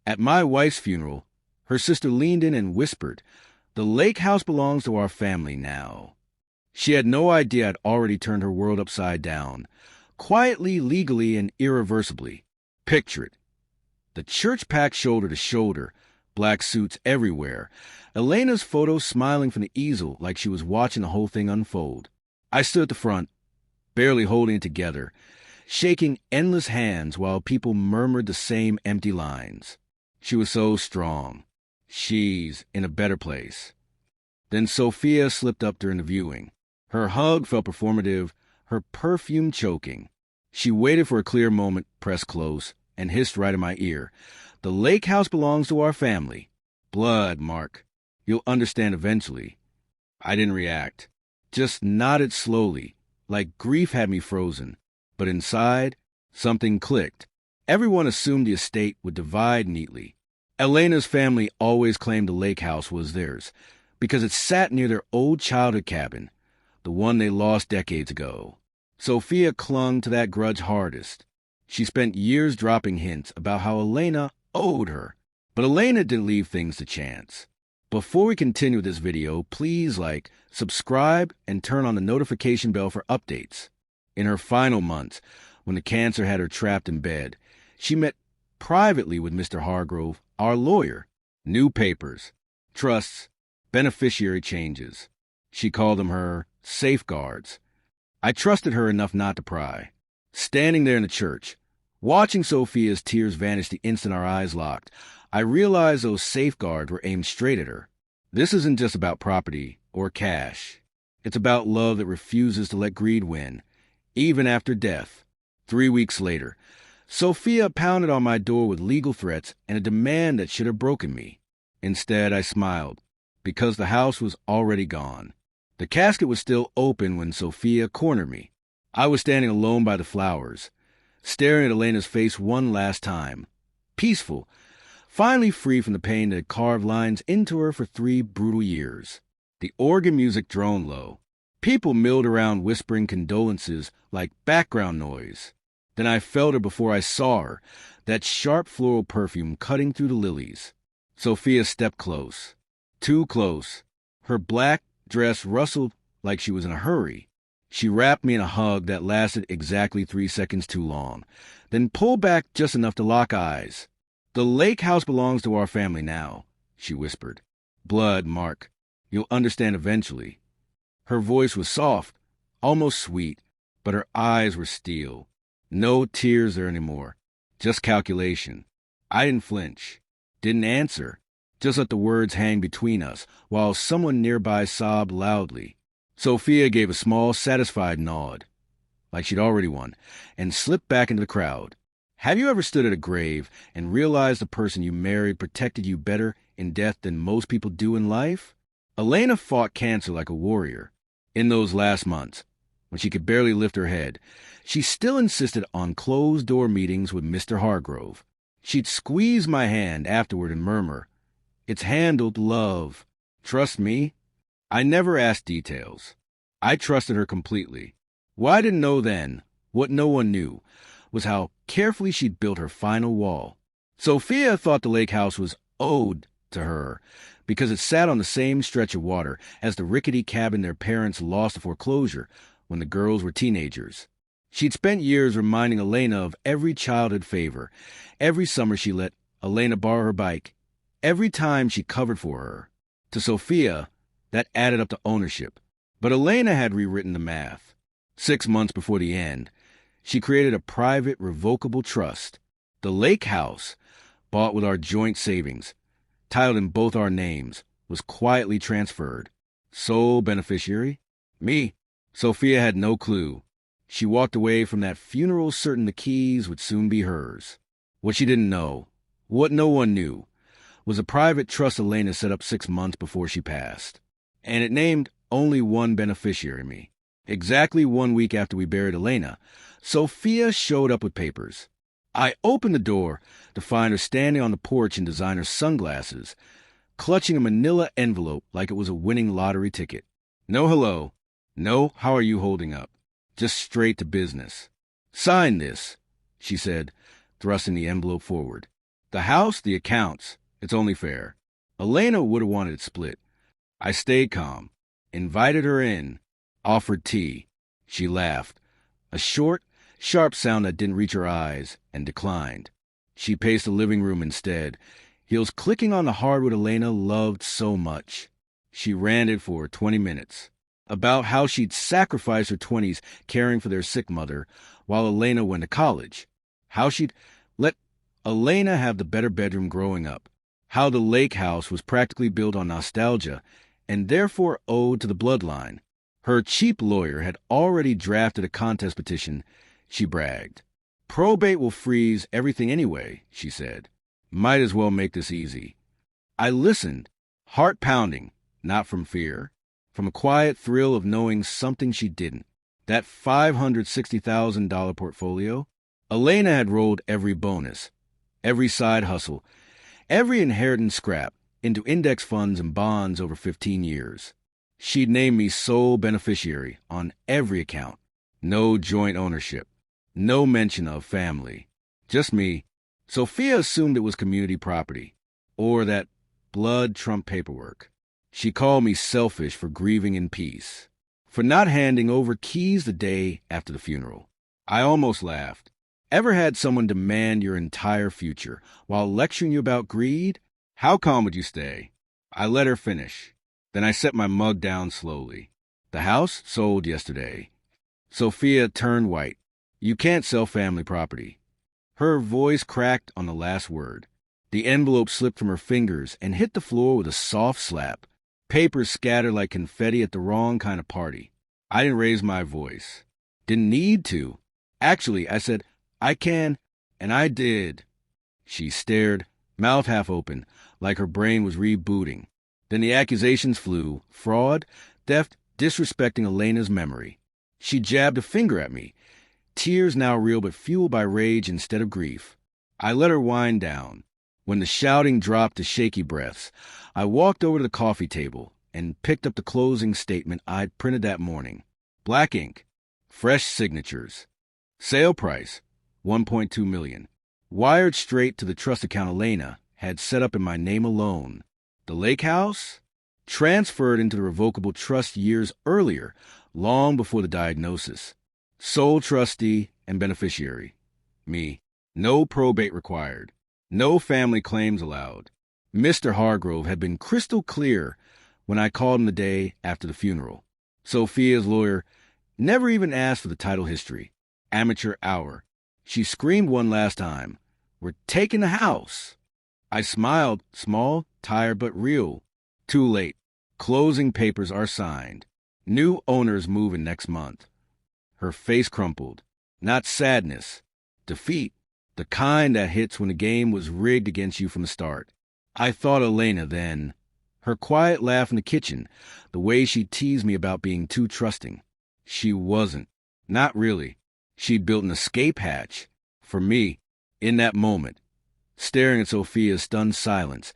At my wife's funeral, her sister leaned in and whispered, "The lake house belongs to our family now." She had no idea I'd already turned her world upside down, quietly, legally, and irreversibly. Picture it. The church packed shoulder to shoulder, black suits everywhere, Elena's photo smiling from the easel like she was watching the whole thing unfold. I stood at the front, barely holding it together, shaking endless hands while people murmured the same empty lines. She was so strong. She's in a better place. Then Sophia slipped up during the viewing. Her hug felt performative, her perfume choking. She waited for a clear moment, pressed close, and hissed right in my ear, "The lake house belongs to our family. Blood, Mark. You'll understand eventually." I didn't react, just nodded slowly, like grief had me frozen. But inside, something clicked. Everyone assumed the estate would divide neatly. Elena's family always claimed the lake house was theirs, because it sat near their old childhood cabin, the one they lost decades ago. Sophia clung to that grudge hardest. She spent years dropping hints about how Elena owed her, but Elena didn't leave things to chance. Before we continue this video, please like, subscribe, and turn on the notification bell for updates. In her final months, when the cancer had her trapped in bed, she met privately with Mr. Hargrove, our lawyer. New papers, trusts, beneficiary changes. She called them her safeguards. I trusted her enough not to pry. Standing there in the church, watching Sophia's tears vanish the instant our eyes locked, I realized those safeguards were aimed straight at her. This isn't just about property or cash. It's about love that refuses to let greed win, even after death. 3 weeks later, Sophia pounded on my door with legal threats and a demand that should have broken me. Instead, I smiled, because the house was already gone. The casket was still open when Sophia cornered me. I was standing alone by the flowers, staring at Elena's face one last time, peaceful, finally free from the pain that had carved lines into her for 3 brutal years. The organ music droned low. People milled around whispering condolences like background noise. Then I felt her before I saw her, that sharp floral perfume cutting through the lilies. Sophia stepped close, too close. Her black dress rustled like she was in a hurry. She wrapped me in a hug that lasted exactly 3 seconds too long, then pulled back just enough to lock eyes. "The lake house belongs to our family now," she whispered. "Blood, Mark. You'll understand eventually." Her voice was soft, almost sweet, but her eyes were steel. No tears there anymore, just calculation. I didn't flinch, didn't answer, just let the words hang between us, while someone nearby sobbed loudly. Sophia gave a small, satisfied nod, like she'd already won, and slipped back into the crowd. Have you ever stood at a grave and realized the person you married protected you better in death than most people do in life? Elena fought cancer like a warrior. In those last months, when she could barely lift her head, she still insisted on closed-door meetings with Mr. Hargrove. She'd squeeze my hand afterward and murmur, "It's handled, love. Trust me." I never asked details. I trusted her completely. What I didn't know then, what no one knew, was how carefully she'd built her final wall. Sophia thought the lake house was owed to her because it sat on the same stretch of water as the rickety cabin their parents lost to foreclosure when the girls were teenagers. She'd spent years reminding Elena of every childhood favor, every summer she let Elena borrow her bike, every time she covered for her. To Sophia, that added up to ownership. But Elena had rewritten the math. 6 months before the end, she created a private, revocable trust. The lake house, bought with our joint savings, titled in both our names, was quietly transferred. Sole beneficiary? Me. Sophia had no clue. She walked away from that funeral certain the keys would soon be hers. What she didn't know, what no one knew, was a private trust Elena set up 6 months before she passed. And it named only one beneficiary, me. Exactly 1 week after we buried Elena, Sophia showed up with papers. I opened the door to find her standing on the porch in designer sunglasses, clutching a manila envelope like it was a winning lottery ticket. No hello. No, how are you holding up? Just straight to business. "Sign this," she said, thrusting the envelope forward. The house, the accounts. It's only fair. Elena would have wanted it split. I stayed calm, invited her in, offered tea. She laughed, a short, sharp sound that didn't reach her eyes, and declined. She paced the living room instead, heels clicking on the hardwood Elena loved so much. She ranted for 20 minutes about how she'd sacrificed her 20s caring for their sick mother while Elena went to college, how she'd let Elena have the better bedroom growing up, how the lake house was practically built on nostalgia and therefore owed to the bloodline. Her cheap lawyer had already drafted a contest petition, she bragged. Probate will freeze everything anyway, she said. Might as well make this easy. I listened, heart pounding, not from fear, from a quiet thrill of knowing something she didn't. That $560,000 portfolio? Elena had rolled every bonus, every side hustle, every inheritance scrap into index funds and bonds over 15 years. She'd named me sole beneficiary on every account. No joint ownership. No mention of family. Just me. Sophia assumed it was community property, or that blood trumped paperwork. She called me selfish for grieving in peace, for not handing over keys the day after the funeral. I almost laughed. Ever had someone demand your entire future while lecturing you about greed? How calm would you stay? I let her finish. Then I set my mug down slowly. The house sold yesterday. Sophia turned white. You can't sell family property. Her voice cracked on the last word. The envelope slipped from her fingers and hit the floor with a soft slap. Papers scattered like confetti at the wrong kind of party. I didn't raise my voice. Didn't need to. Actually, I said, I can, and I did. She stared, mouth half open, like her brain was rebooting. Then the accusations flew. Fraud, theft, disrespecting Elena's memory. She jabbed a finger at me. Tears now real but fueled by rage instead of grief. I let her wind down. When the shouting dropped to shaky breaths, I walked over to the coffee table and picked up the closing statement I'd printed that morning. Black ink. Fresh signatures. Sale price, $1.2 million. Wired straight to the trust account Elena had set up in my name alone. The lake house? Transferred into the revocable trust years earlier, long before the diagnosis. Sole trustee and beneficiary. Me. No probate required. No family claims allowed. Mr. Hargrove had been crystal clear when I called him the day after the funeral. Sophia's lawyer never even asked for the title history. Amateur hour. She screamed one last time. We're taking the house. I smiled, small, tired, but real. Too late. Closing papers are signed. New owners moving next month. Her face crumpled. Not sadness. Defeat. The kind that hits when the game was rigged against you from the start. I thought Elena then. Her quiet laugh in the kitchen. The way she teased me about being too trusting. She wasn't. Not really. She'd built an escape hatch. For me. In that moment. Staring at Sophia's stunned silence.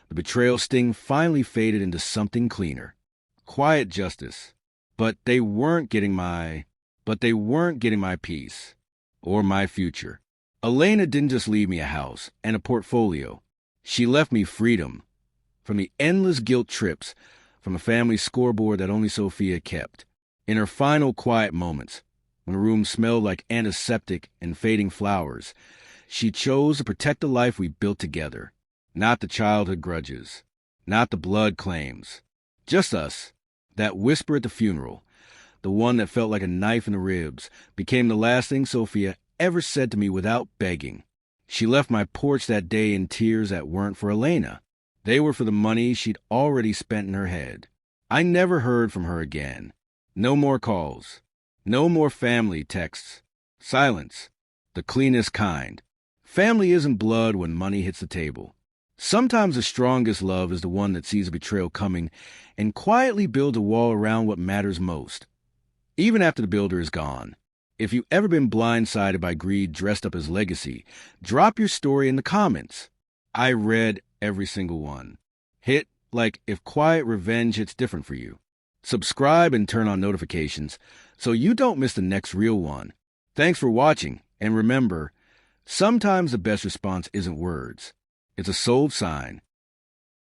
The betrayal sting finally faded into something cleaner. Quiet justice. But they weren't getting my peace. Or my future. Elena didn't just leave me a house and a portfolio. She left me freedom. From the endless guilt trips, from a family scoreboard that only Sophia kept. In her final quiet moments, when the room smelled like antiseptic and fading flowers, she chose to protect the life we built together. Not the childhood grudges. Not the blood claims. Just us. That whisper at the funeral, the one that felt like a knife in the ribs, became the last thing Sophia ever said to me without begging. She left my porch that day in tears that weren't for Elena. They were for the money she'd already spent in her head. I never heard from her again. No more calls. No more family texts. Silence. The cleanest kind. Family isn't blood when money hits the table. Sometimes the strongest love is the one that sees a betrayal coming and quietly builds a wall around what matters most. Even after the builder is gone. If you've ever been blindsided by greed dressed up as legacy, drop your story in the comments. I read every single one. Hit like if quiet revenge hits different for you. Subscribe and turn on notifications so you don't miss the next real one. Thanks for watching, and remember, sometimes the best response isn't words. It's a sold sign.